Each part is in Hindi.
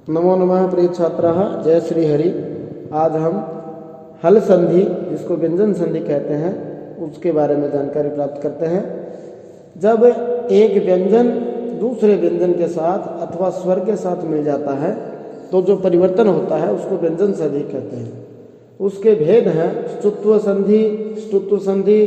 नमो नमः प्रिय छात्राः, जय श्री हरि। आज हम हल संधि, जिसको व्यंजन संधि कहते हैं, उसके बारे में जानकारी प्राप्त करते हैं। जब एक व्यंजन दूसरे व्यंजन के साथ अथवा स्वर के साथ मिल जाता है तो जो परिवर्तन होता है उसको व्यंजन संधि कहते हैं। उसके भेद हैं ष्टुत्व संधि, ष्टुत्व संधि,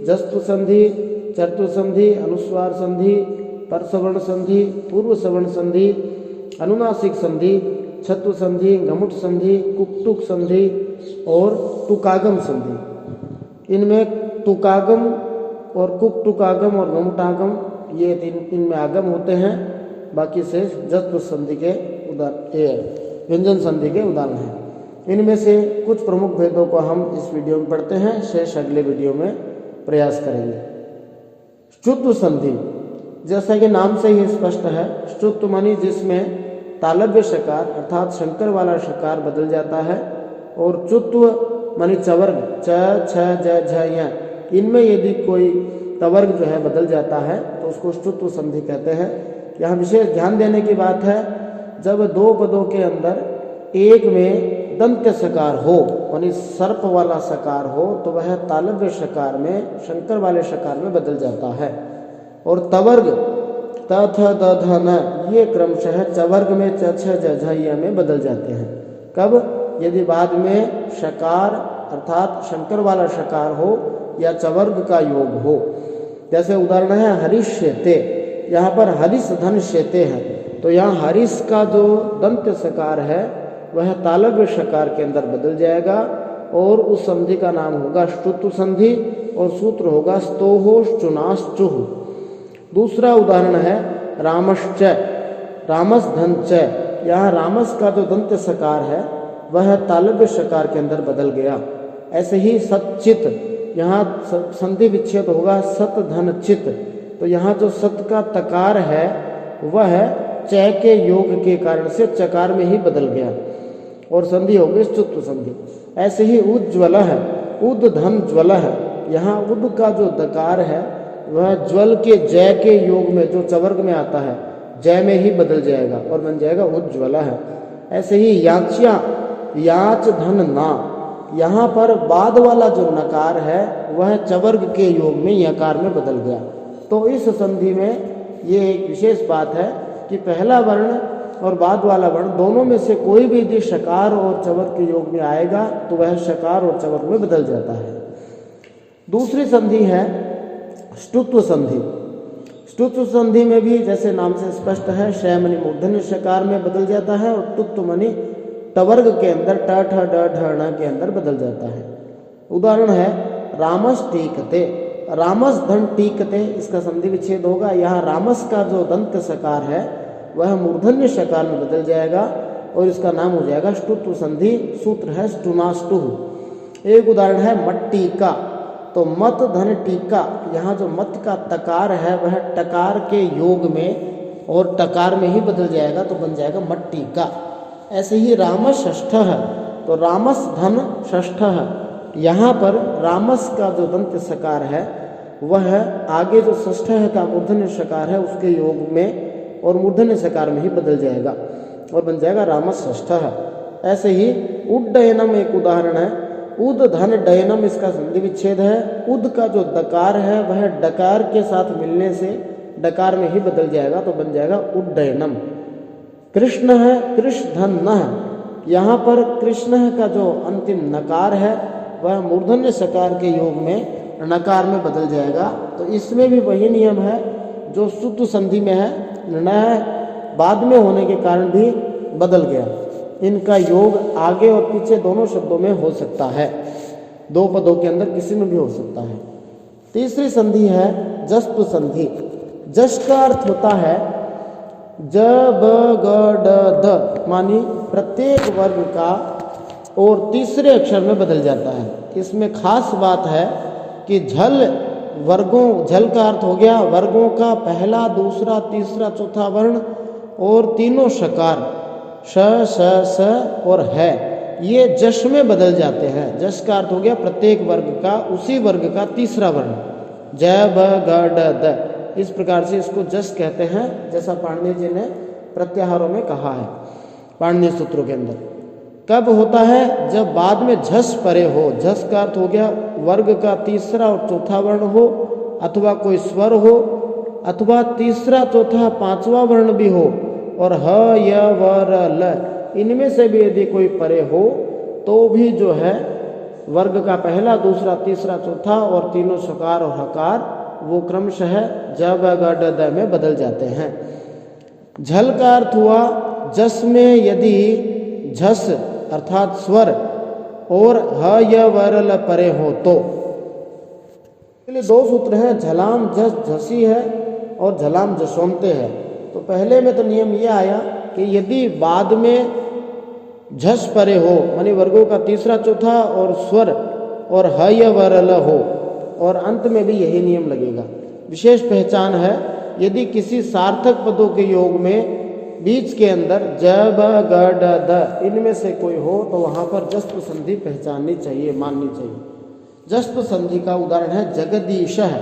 जस्तु संधि, चर्तु संधि, अनुस्वार संधि, परसवर्ण संधि, पूर्व सवर्ण संधि, अनुनासिक संधि, छत्व संधि, गमुट संधि, कुक्टुक संधि और तुकागम संधि। इनमें तुकागम और कुक्टुकागम और गमुटागम ये इनमें आगम होते हैं। बाकी से जस्तु संधि के व्यंजन संधि के उदाहरण हैं। इनमें से कुछ प्रमुख भेदों को हम इस वीडियो में पढ़ते हैं, शेष अगले वीडियो में प्रयास करेंगे। ष्टुत्व संधि, जैसा कि नाम से ही स्पष्ट है, ष्टुत्व मानी जिसमें तालव्य शकार अर्थात शंकर वाला शकार बदल जाता है, और चुत्व मानी चवर्ग च छ ज झ य, इनमें यदि कोई तवर्ग जो है बदल जाता है तो उसको ष्टुत्व संधि कहते हैं। यहाँ विशेष ध्यान देने की बात है, जब दो पदों के अंदर एक में दंत सकार हो यानी सर्प वाला सकार हो तो वह तालव्य शकार में शंकर वाले शकार में बदल जाता है, और तवर्ग त थ द ध न ये क्रमशः चवर्ग में च छ ज झ य में बदल जाते हैं। कब? यदि बाद में शकार अर्थात शंकर वाला शकार हो या चवर्ग का योग हो। जैसे उदाहरण है हरिष्यते, यहाँ पर हरिस धन शेते है, तो यहाँ हरिस का जो दंत सकार है वह तालव्य शकार के अंदर बदल जाएगा और उस संधि का नाम होगा ष्टुत्व संधि और सूत्र होगा स्तोहो श्चुनाश्चुः। दूसरा उदाहरण है रामश्च, रामस धन च, यहाँ रामस का जो दंत सकार है वह तालव्य शकार के अंदर बदल गया। ऐसे ही सच्चित, यहाँ संधि विच्छेद होगा सत धन चित, तो यहाँ जो सत का तकार है वह च के योग के कारण से चकार में ही बदल गया और संधि हो गई ष्टुत्व संधि। ऐसे ही उज्ज्वल है, उद धन ज्वल है, यहाँ उद का जो दकार है वह ज्वल के जय के योग में जो चवर्ग में आता है जय में ही बदल जाएगा और बन जाएगा उज्ज्वल है। ऐसे ही याच्या, याच धन ना, यहाँ पर बाद वाला जो नकार है वह चवर्ग के योग में यकार में बदल गया। तो इस संधि में ये एक विशेष बात है कि पहला वर्ण और बाद वाला वर्ण दोनों में से कोई भी यदि शकार और चवर्ग के योग में आएगा तो वह शकार और चवर्ग में बदल जाता है। दूसरी संधि है ष्टुत्व संधि। ष्टुत्व संधि में भी जैसे नाम से स्पष्ट है, श मनी मूर्धन्य शकार में बदल जाता है और तुत्व मनी तवर्ग के अंदर ट ठ ड ढ ण के अंदर बदल जाता है। उदाहरण है रामस टीकते, रामस धन टीकते, इसका संधि विच्छेद होगा। यहाँ रामस का जो दंत सकार है वह मूर्धन्य शकार में बदल जाएगा और इसका नाम हो जाएगा ष्टुत्व संधि। सूत्र है ष्टुनाष्टुः। एक उदाहरण है मट्टी का, तो मत धन टीका, यहाँ जो मत का तकार है वह टकार के योग में और टकार में ही बदल जाएगा तो बन जाएगा मट्टी का। ऐसे ही रामस षष्ठ है, तो रामस धन षष्ठ है, यहाँ पर रामस का जो दंत सकार है वह आगे जो षष्ठ है का मूर्धन्य शकार है उसके योग में और मूर्धन्य सकार में ही बदल जाएगा और बन जाएगा रामस षष्ठ है। ऐसे ही उड्डयनम एक उदाहरण है, उद धन डयनम, इसका संधि विच्छेद है। उद का जो दकार है वह डकार के साथ मिलने से डकार में ही बदल जाएगा तो बन जाएगा उड्डयनम। कृष्ण है, कृष्ण धन न, यहाँ पर कृष्ण का जो अंतिम नकार है वह मूर्धन्य सकार के योग में नकार में बदल जाएगा। तो इसमें भी वही नियम है जो ष्टुत्व संधि में है, न बाद में होने के कारण भी बदल गया। इनका योग आगे और पीछे दोनों शब्दों में हो सकता है, दो पदों के अंदर किसी में भी हो सकता है। तीसरी संधि है जस्तु संधि। जस का अर्थ होता है ज ब ग ड द, मानी प्रत्येक वर्ग का और तीसरे अक्षर में बदल जाता है। इसमें खास बात है कि झल वर्गों, झल का अर्थ हो गया वर्गों का पहला, दूसरा, तीसरा, चौथा वर्ण और तीनों शकार श स स और है, ये जश में बदल जाते हैं। जश का अर्थ हो गया प्रत्येक वर्ग का, उसी वर्ग का तीसरा वर्ण, ज ब ग ड द, इस प्रकार से इसको जश कहते हैं, जैसा पाणिनि जी ने प्रत्याहारों में कहा है। पाणिनीय सूत्रों के अंदर। कब होता है? जब बाद में झस परे हो। झस का अर्थ हो गया वर्ग का तीसरा और चौथा वर्ण हो, अथवा कोई स्वर हो, अथवा तीसरा चौथा पांचवा वर्ण भी हो, और ह य व र ल इनमें से भी यदि कोई परे हो तो भी जो है वर्ग का पहला, दूसरा, तीसरा, चौथा और तीनों सकार और हकार वो क्रमशः ज ब ग ड द में बदल जाते हैं। झल का अर्थ हुआ जस में यदि झस अर्थात स्वर और ह य व र ल परे हो तो। इसके लिए दो सूत्र हैं, झलाम झस झसी है और झलाम झसोमते है। तो पहले में तो नियम यह आया कि यदि बाद में झस परे हो मानी वर्गों का तीसरा चौथा और स्वर और ह य व र ल हो, और अंत में भी यही नियम लगेगा। विशेष पहचान है यदि किसी सार्थक पदों के योग में बीच के अंदर ज ब ग ड द इनमें से कोई हो तो वहां पर जस्त्व संधि पहचाननी चाहिए, माननी चाहिए। जस्त्व संधि का उदाहरण है जगदीश है,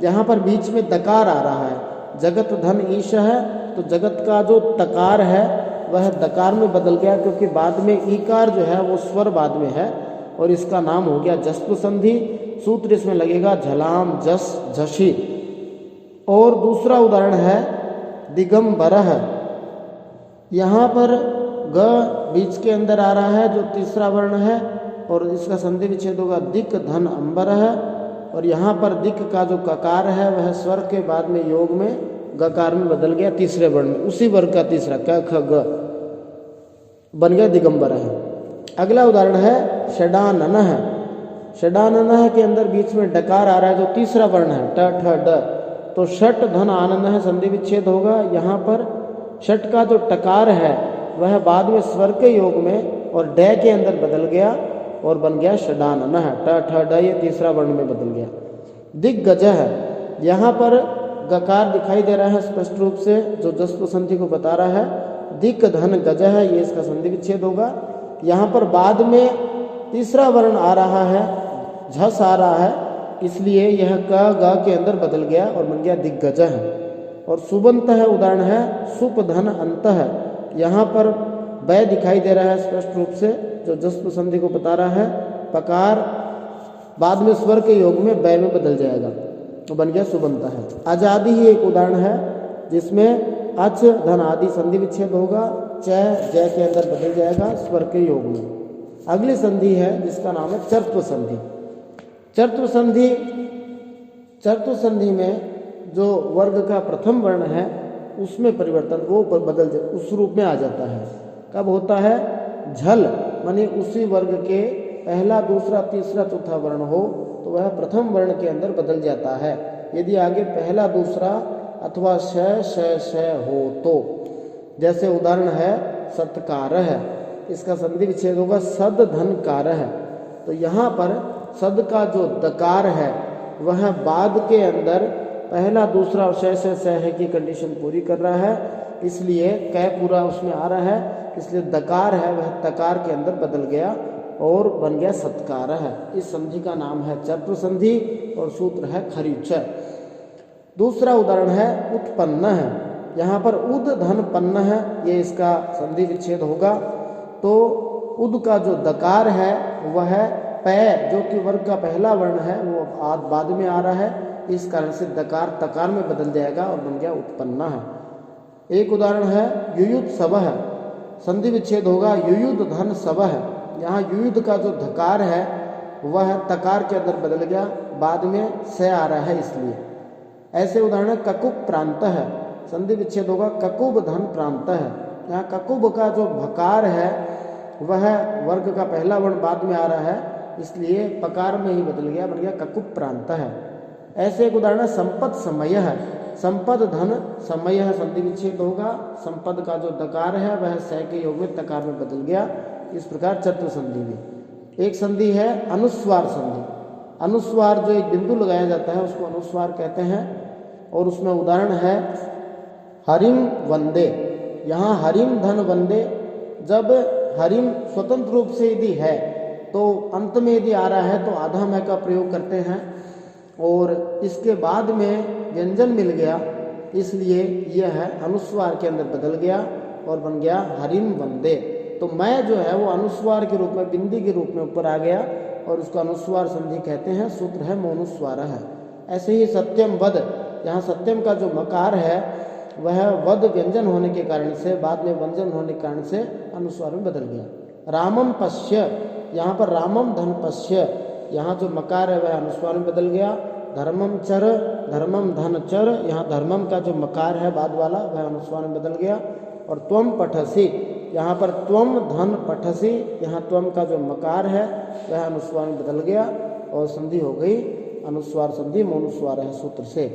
जहां पर बीच में दकार आ रहा है। जगत धन ईश है तो जगत का जो तकार है वह दकार में बदल गया, क्योंकि बाद में ईकार जो है वो स्वर बाद में है, और इसका नाम हो गया जस्त्व संधि। सूत्र इसमें लगेगा झलाम जस झसी। और दूसरा उदाहरण है दिगंबरः। यहाँ पर ग बीच के अंदर आ रहा है जो तीसरा वर्ण है, और इसका संधि विच्छेद होगा दिक धन अंबरः। और यहाँ पर दिक का जो ककार है वह स्वर के बाद में योग में गकार में बदल गया तीसरे वर्ण में, उसी वर्ग का तीसरा क ख ग बन गया दिगंबरः। अगला उदाहरण है षडाननः। षडाननः के अंदर बीच में डकार आ रहा है जो तीसरा वर्ण है ट ठ ड, तो षट धन आनंद संधि विच्छेद होगा। यहाँ पर षट का जो टकार है वह बाद में स्वर के योग में और ड के अंदर बदल गया और बन गया षडाननः। ट ठ ड ये तीसरा वर्ण में बदल गया। दिग्गजः, यहाँ पर गकार दिखाई दे रहा है स्पष्ट रूप से जो जस्त्व संधि को बता रहा है। दिक धन गजः ये इसका संधि विच्छेद होगा। यहाँ पर बाद में तीसरा वर्ण आ रहा है, झस आ रहा है, इसलिए यह क ग के अंदर बदल गया और बन गया दिग्गजः। और सुबंत है उदाहरण है सुप धन अंतः। यहाँ पर बै दिखाई दे रहा है स्पष्ट रूप से जो जस्त्व संधि को बता रहा है। पकार बाद में स्वर के योग में बै में बदल जाएगा तो बन गया सुबंत है। आजादी ही एक उदाहरण है जिसमें अच धन आदि संधि विच्छेद होगा, च जय के अंदर बदल जाएगा स्वर के योग में। अगली संधि है जिसका नाम है चर्त्व संधि। चर्त्व संधि में जो वर्ग का प्रथम वर्ण है उसमें परिवर्तन वो बदल उस रूप में आ जाता है। कब होता है? झल माने उसी वर्ग के पहला, दूसरा, तीसरा, चौथा वर्ण हो तो वह प्रथम वर्ण के अंदर बदल जाता है। यदि आगे पहला, दूसरा अथवा श हो तो। जैसे उदाहरण है सत्कारः, इसका संधि विच्छेद होगा सद धन कारः। तो यहाँ पर सद का जो दकार है वह बाद के अंदर पहला, दूसरा और श है की कंडीशन पूरी कर रहा है, इसलिए कै पूरा उसमें आ रहा है, इसलिए दकार है वह तकार के अंदर बदल गया और बन गया सत्कारः। इस संधि का नाम है चर्त्व संधि और सूत्र है खरीच। दूसरा उदाहरण है उत्पन्न है। यहाँ पर उद धन पन्न है, ये इसका संधि विच्छेद होगा। तो उद का जो दकार है वह पै जो कि वर्ग का पहला वर्ण है वो बाद में आ रहा है, इस कारण से दकार तकार में बदल जाएगा और बन गया उत्पन्न है। एक उदाहरण है युयुध सबह, संधि विच्छेद होगा युयुध धन सबह। यहाँ युयुध का जो धकार है वह तकार के अंदर बदल गया, बाद में से आ रहा है इसलिए। ऐसे उदाहरण ककुब प्रांत है, संधि विच्छेद होगा ककुब धन प्रांत है। यहाँ ककुब का जो भकार है वह वर्ग का पहला वर्ण बाद में आ रहा है, इसलिए पकार में ही बदल गया, बन गया ककुब प्रांत है। ऐसे एक उदाहरण है संपद समय है, संपद धन समय है, संधि विच्छेद होगा। संपद का जो दकार है वह स के योग में तकार में बदल गया। इस प्रकार चतुर्थ संधि में एक संधि है अनुस्वार संधि। अनुस्वार जो एक बिंदु लगाया जाता है उसको अनुस्वार कहते हैं, और उसमें उदाहरण है हरिम वंदे। यहाँ हरिम धन वंदे, जब हरिम स्वतंत्र रूप से यदि है तो अंत में यदि आ रहा है तो आधा मैं का प्रयोग करते हैं, और इसके बाद में व्यंजन मिल गया इसलिए यह है अनुस्वार के अंदर बदल गया और बन गया हरिम वंदे। तो मैं जो है वो अनुस्वार के रूप में, बिंदी के रूप में ऊपर आ गया और उसको अनुस्वार संधि कहते हैं। सूत्र है मौनुस्वार है। ऐसे ही सत्यम वद, यहाँ सत्यम का जो मकार है वह वद व्यंजन होने के कारण से, बाद में व्यंजन होने के कारण से अनुस्वार में बदल गया। रामम पश्य, यहाँ पर रामम धन पश्य, यहाँ जो मकार है वह अनुस्वार में बदल गया। धर्मम चर, धर्मम धन चर, यहाँ धर्मम का जो मकार है बाद वाला वह अनुस्वार में बदल गया। और त्वम पठसी, यहाँ पर त्वम धन पठसी, यहाँ त्वम का जो मकार है वह अनुस्वार में बदल गया और संधि हो गई अनुस्वार संधि मौनुस्वार है सूत्र से।